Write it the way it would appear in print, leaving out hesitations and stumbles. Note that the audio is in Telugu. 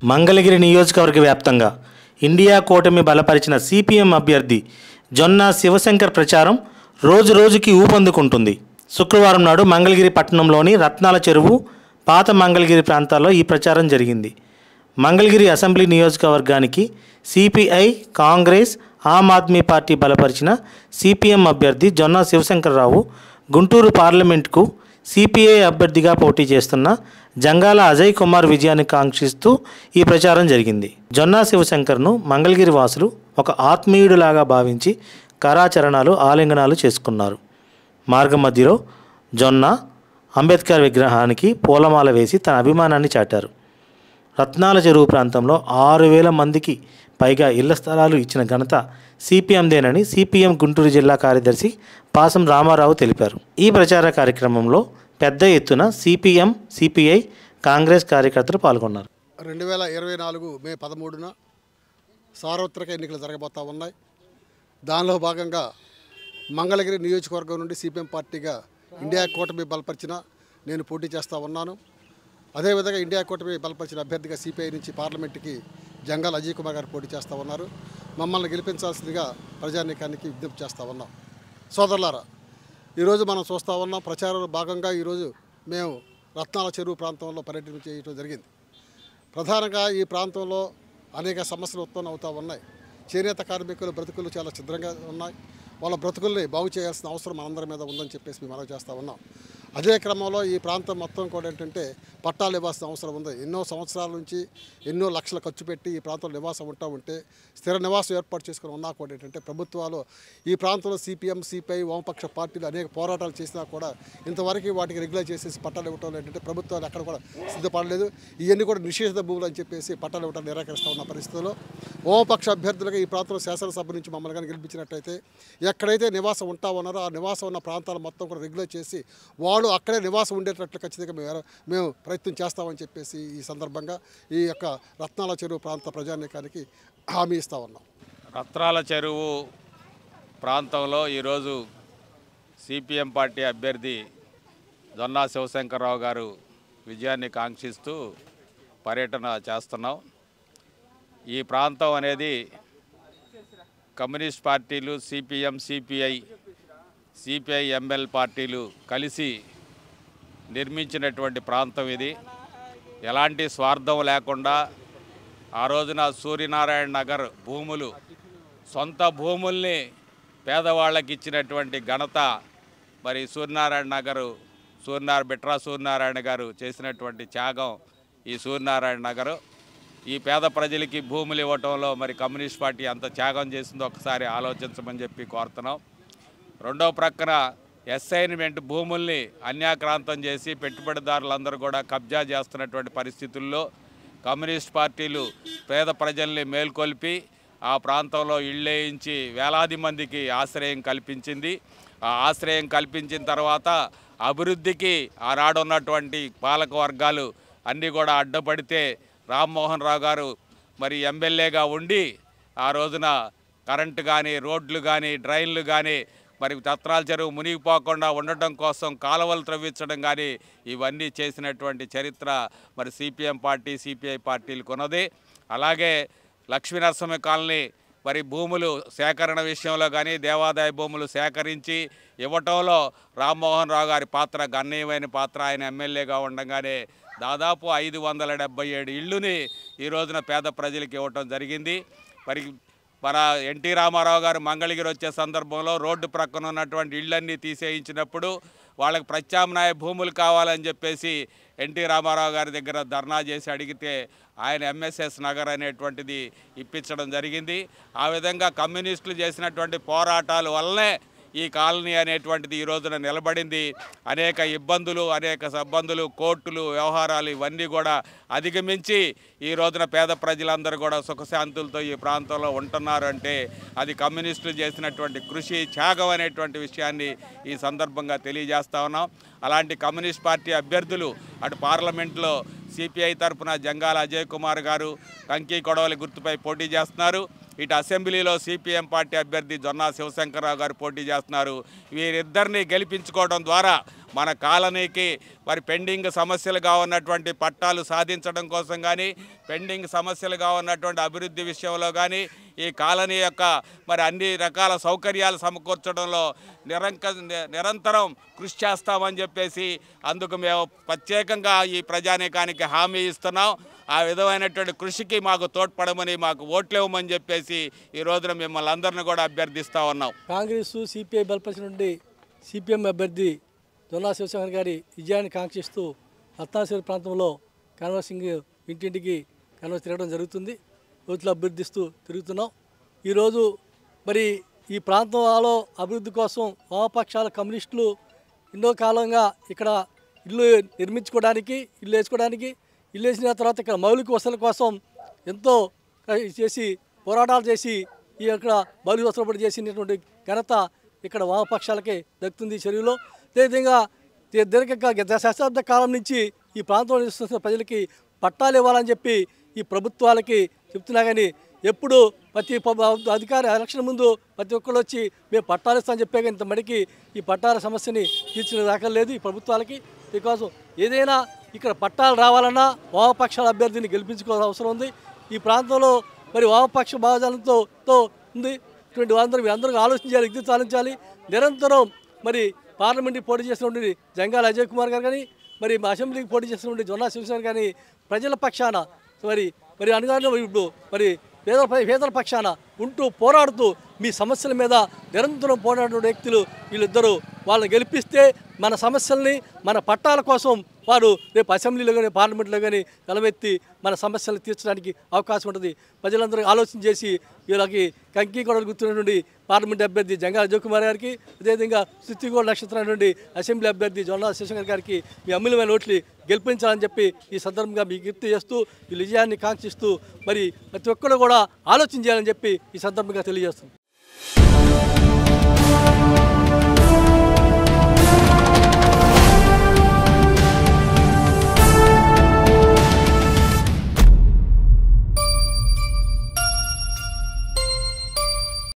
మంగళగిరి నియోజకవర్గ వ్యాప్తంగా ఇండియా కూటమి బలపరిచిన సిపిఎం అభ్యర్థి జొన్న శివశంకర్ ప్రచారం రోజురోజుకి ఊపందుకుంటుంది. శుక్రవారం నాడు మంగళగిరి పట్టణంలోని రత్నాల చెరువు, పాత మంగళగిరి ప్రాంతాల్లో ఈ ప్రచారం జరిగింది. మంగళగిరి అసెంబ్లీ నియోజకవర్గానికి సిపిఐ, కాంగ్రెస్, ఆమ్ ఆద్మీ పార్టీ బలపరిచిన సిపిఎం అభ్యర్థి జొన్న శివశంకర్రావు గుంటూరు పార్లమెంటుకు సిపిఐ అభ్యర్థిగా పోటీ చేస్తున్న జంగాల అజయ్ కుమార్ విజయాన్ని కాంక్షిస్తూ ఈ ప్రచారం జరిగింది. జొన్న శివశంకర్ను మంగళగిరి వాసులు ఒక ఆత్మీయుడిలాగా భావించి కరాచరణాలు, ఆలింగనాలు చేసుకున్నారు. మార్గం మధ్యలో జొన్న అంబేద్కర్ విగ్రహానికి పూలమాల వేసి తన అభిమానాన్ని చాటారు. రత్నాల చెరువు ప్రాంతంలో 6,000 మందికి పైగా ఇళ్ల స్థలాలు ఇచ్చిన ఘనత సిపిఎందేనని సిపిఎం గుంటూరు జిల్లా కార్యదర్శి పాసం రామారావు తెలిపారు. ఈ ప్రచార కార్యక్రమంలో పెద్ద ఎత్తున సిపిఎం, సిపిఐ, కాంగ్రెస్ కార్యకర్తలు పాల్గొన్నారు. 2024 మే 13న సార్వత్రిక ఎన్నికలు జరగబోతా ఉన్నాయి. దానిలో భాగంగా మంగళగిరి నియోజకవర్గం నుండి సిపిఎం పార్టీగా ఇండియా కూటమి బలపరిచిన నేను పోటీ చేస్తూ ఉన్నాను. అదేవిధంగా ఇండియా కూటమి బలపరిచిన అభ్యర్థిగా సిపిఐ నుంచి పార్లమెంటుకి జంగాల అజయ్ కుమార్ గారు పోటీ చేస్తూ ఉన్నారు. మమ్మల్ని గెలిపించాల్సిందిగా ప్రజానీకానికి విజ్ఞప్తి చేస్తూ ఉన్నాం. సోదరులారా, ఈరోజు మనం చూస్తూ ఉన్నాం, ప్రచారంలో భాగంగా ఈరోజు మేము రత్నాల చెరువు ప్రాంతంలో పర్యటన చేయడం జరిగింది. ప్రధానంగా ఈ ప్రాంతంలో అనేక సమస్యలు ఉత్పన్నం అవుతూ ఉన్నాయి. చేనేత కార్మికుల బ్రతుకులు చాలా ఛిద్రంగా ఉన్నాయి. వాళ్ళ బ్రతుకుల్ని బాగు చేయాల్సిన అవసరం మనందరి మీద ఉందని చెప్పేసి మేము మనవి చేస్తూ ఉన్నాం. అదే క్రమంలో ఈ ప్రాంతం మొత్తం కూడా ఏంటంటే పట్టాలు ఇవ్వాల్సిన అవసరం ఉంది. ఎన్నో సంవత్సరాల నుంచి ఎన్నో లక్షలు ఖర్చు పెట్టి ఈ ప్రాంతంలో నివాసం ఉంటే స్థిర నివాసం ఏర్పాటు చేసుకుని ఉన్నా కూడా ఏంటంటే ప్రభుత్వాలు ఈ ప్రాంతంలో సిపిఎం, సిపిఐ, వామపక్ష పార్టీలు అనేక పోరాటాలు చేసినా కూడా ఇంతవరకు వాటికి రెగ్యులర్ చేసేసి పట్టాలు ఇవ్వటం ఏంటంటే ప్రభుత్వాలు ఎక్కడ కూడా సిద్ధపడలేదు. ఇవన్నీ కూడా నిషేధిత భూములు అని చెప్పేసి పట్టాలు ఇవ్వటం నిరాకరిస్తూ ఉన్న పరిస్థితుల్లో వామపక్ష అభ్యర్థులుగా ఈ ప్రాంతంలో శాసనసభ నుంచి మమ్మల్ని కానీ గెలిపించినట్టయితే ఎక్కడైతే నివాసం ఉంటా ఉన్నారో ఆ నివాసం ఉన్న ప్రాంతాలు మొత్తం కూడా రెగ్యులర్ చేసి వాళ్ళు అక్కడే నివాసం ఉండేటట్లు ఖచ్చితంగా మేము ప్రయత్నం చేస్తామని చెప్పేసి ఈ సందర్భంగా ఈ యొక్క రత్నాల చెరువు ప్రాంత ప్రజానీకానికి హామీ ఇస్తా ఉన్నాం. రత్నాల చెరువు ప్రాంతంలో ఈరోజు సిపిఎం పార్టీ అభ్యర్థి జొన్న శివశంకర్రావు గారు విజయాన్ని కాంక్షిస్తూ పర్యటన చేస్తున్నాం. ఈ ప్రాంతం అనేది కమ్యూనిస్ట్ పార్టీలు, సిపిఎం, సిపిఐ ఎంఎల్ పార్టీలు కలిసి నిర్మించినటువంటి ప్రాంతం ఇది. ఎలాంటి స్వార్థం లేకుండా ఆ రోజున సూర్యనారాయణ నగర్ భూములు, సొంత భూముల్ని పేదవాళ్ళకి ఇచ్చినటువంటి ఘనత మరి బిట్రా సూర్యనారాయణ గారు చేసినటువంటి త్యాగం ఈ సూర్యనారాయణ నగరు. ఈ పేద ప్రజలకి భూములు ఇవ్వటంలో మరి కమ్యూనిస్ట్ పార్టీ అంత త్యాగం చేసిందో ఒకసారి ఆలోచించమని చెప్పి కోరుతున్నాం. రెండో ప్రక్కన అసైన్మెంట్ భూముల్ని అన్యాక్రాంతం చేసి పెట్టుబడిదారులందరూ కూడా కబ్జా చేస్తున్నటువంటి పరిస్థితుల్లో కమ్యూనిస్ట్ పార్టీలు పేద ప్రజల్ని మేల్కొల్పి ఆ ప్రాంతంలో ఇళ్ళేయించి వేలాది మందికి ఆశ్రయం కల్పించింది. ఆ ఆశ్రయం కల్పించిన తర్వాత అభివృద్ధికి ఆనాడున్నటువంటి పాలక వర్గాలు అన్నీ కూడా అడ్డుపడితే రామ్మోహన్ రావు గారు మరి ఎమ్మెల్యేగా ఉండి ఆ రోజున కరెంటు కానీ, రోడ్లు కానీ, డ్రైన్లు కానీ మరి రత్నాల చెరువు మునిగిపోకుండా ఉండటం కోసం కాలువలు త్రవ్వించడం కానీ ఇవన్నీ చేసినటువంటి చరిత్ర మరి సిపిఎం పార్టీ, సిపిఐ పార్టీలకు ఉన్నది. అలాగే లక్ష్మీనరసింహ కాలనీ మరి భూములు సేకరణ విషయంలో కానీ దేవాదాయ భూములు సేకరించి ఇవ్వటంలో రామ్మోహన్ రావు గారి పాత్ర గణనీయమైన పాత్ర. ఆయన ఎమ్మెల్యేగా ఉండగానే దాదాపు 577 ఇళ్ళుని ఈ రోజున పేద ప్రజలకు ఇవ్వటం జరిగింది. మరి మన ఎన్టీ రామారావు గారు మంగళగిరి వచ్చే సందర్భంలో రోడ్డు ప్రక్కన ఉన్నటువంటి ఇళ్ళన్నీ తీసేయించినప్పుడు వాళ్ళకి ప్రత్యామ్నాయ భూములు కావాలని చెప్పేసి ఎన్టీ రామారావు గారి దగ్గర ధర్నా చేసి అడిగితే ఆయన ఎంఎస్ఎస్ నగర్ అనేటువంటిది ఇప్పించడం జరిగింది. ఆ విధంగా కమ్యూనిస్టులు చేసినటువంటి పోరాటాల వల్లనే ఈ కాలనీ అనేటువంటిది ఈ రోజున నిలబడింది. అనేక ఇబ్బందులు, కోర్టులు, వ్యవహారాలు ఇవన్నీ కూడా అధిగమించి ఈ రోజున పేద ప్రజలందరూ కూడా సుఖశాంతులతో ఈ ప్రాంతంలో ఉంటున్నారు అంటే అది కమ్యూనిస్టులు చేసినటువంటి కృషి, త్యాగం అనేటువంటి విషయాన్ని ఈ సందర్భంగా తెలియజేస్తా ఉన్నాం. అలాంటి కమ్యూనిస్ట్ పార్టీ అభ్యర్థులు అటు పార్లమెంట్లో సిపిఐ తరఫున జంగాల అజయ్ కుమార్ గారు కంకి కొడవలి గుర్తుపై పోటీ చేస్తున్నారు. ఇటు అసెంబ్లీలో సిపిఎం పార్టీ అభ్యర్థి జొన్నా శివశంకర్రావు గారు పోటీ చేస్తున్నారు. వీరిద్దరిని గెలిపించుకోవడం ద్వారా మన కాలనీకి మరి పెండింగ్ సమస్యలుగా ఉన్నటువంటి పట్టాలు సాధించడం కోసం కానీ, పెండింగ్ సమస్యలుగా ఉన్నటువంటి అభివృద్ధి విషయంలో కానీ, ఈ కాలనీ యొక్క మరి అన్ని రకాల సౌకర్యాలు సమకూర్చడంలో నిరంతరం కృషి చేస్తామని చెప్పేసి అందుకు మేము ప్రత్యేకంగా ఈ ప్రజానీకానికి హామీ ఇస్తున్నాం. ఆ విధమైనటువంటి కృషికి మాకు తోడ్పడమని, మాకు ఓట్లేవమని చెప్పేసి ఈ రోజున మిమ్మల్ని అందరినీ కూడా అభ్యర్థిస్తూ ఉన్నాం. కాంగ్రెస్ సిపిఐ బలపరిచిన నుండి సిపిఎం అభ్యర్థి జొన్నా శివశంకర్ గారి విజయాన్ని కాంక్షిస్తూ రత్నాశ్వరి ప్రాంతంలో కన్వర్సింగ్ ఇంటింటికి కన్వర్స్ తిరగడం జరుగుతుంది. రోజులు అభ్యర్థిస్తూ తిరుగుతున్నాం. ఈరోజు మరి ఈ ప్రాంతంలో అభివృద్ధి కోసం వామపక్షాల కమ్యూనిస్టులు ఎన్నో కాలంగా ఇక్కడ ఇల్లు నిర్మించుకోవడానికి, ఇల్లు వేసుకోవడానికి, ఇల్లు వేసిన తర్వాత ఇక్కడ మౌలిక వసతుల కోసం ఎంతో చేసి పోరాటాలు చేసి ఈ ఇక్కడ మౌలిక వసతులు చేసినటువంటి ఘనత ఇక్కడ వామపక్షాలకే దక్కుతుంది ఈ చెరువులో. అదేవిధంగా దశాబ్ద కాలం నుంచి ఈ ప్రాంతంలో నివసిస్తున్న ప్రజలకి పట్టాలు ఇవ్వాలని చెప్పి ఈ ప్రభుత్వాలకి చెప్తున్నా కానీ ఎప్పుడు ప్రతి అధికారి ఎలక్షన్ ముందు ప్రతి ఒక్కళ్ళు వచ్చి మేము పట్టాలు ఇస్తామని చెప్పే కానీ ఇంతమడికి ఈ పట్టాల సమస్యని తీర్చిన దాఖలు లేదు ఈ ప్రభుత్వాలకి. దీనికోసం ఏదైనా ఇక్కడ పట్టాలు రావాలన్నా వామపక్షాల అభ్యర్థిని గెలిపించుకోవాల్సిన అవసరం ఉంది. ఈ ప్రాంతంలో మరి వామపక్ష భావజాలంతో ఉంది. ఇటువంటి అందరూ ఆలోచించాలి, విద్యుత్ ఆలోచించాలి. నిరంతరం మరి పార్లమెంట్కి పోటీ చేసినటువంటి జంగాల అజయ్ కుమార్ గారు కానీ, మరి అసెంబ్లీకి పోటీ చేసినటువంటి జొన్నా శివశంకర్ కానీ ప్రజల పక్షాన మరి అనుగానే ఇప్పుడు మరి పేదల పక్షాన ఉంటూ పోరాడుతూ మీ సమస్యల మీద నిరంతరం పోరాడే వ్యక్తులు వీళ్ళిద్దరూ. వాళ్ళని గెలిపిస్తే మన సమస్యల్ని, మన పట్టాల కోసం వారు రేపు అసెంబ్లీలో కానీ పార్లమెంట్లో కానీ నిలబెత్తి మన సమస్యలు తీర్చడానికి అవకాశం ఉంటుంది. ప్రజలందరూ ఆలోచన చేసి వీళ్ళకి కంకి కూడా గుర్తున్నటువంటి పార్లమెంట్ అభ్యర్థి జంగాల అజయ్ కుమార్ గారికి, అదేవిధంగా సుత్తిగోడ నక్షత్రం నుండి అసెంబ్లీ అభ్యర్థి జొన్నా శివశంకర్ గారికి మీ అమూల్యమైన ఓట్లు గెలిపించాలని చెప్పి ఈ సందర్భంగా మీకు గుర్తు చేస్తూ ఈ విజయాన్ని కాంక్షిస్తూ మరి ప్రతి ఒక్కరు కూడా ఆలోచన చేయాలని చెప్పి ఈ సందర్భంగా తెలియజేస్తుంది.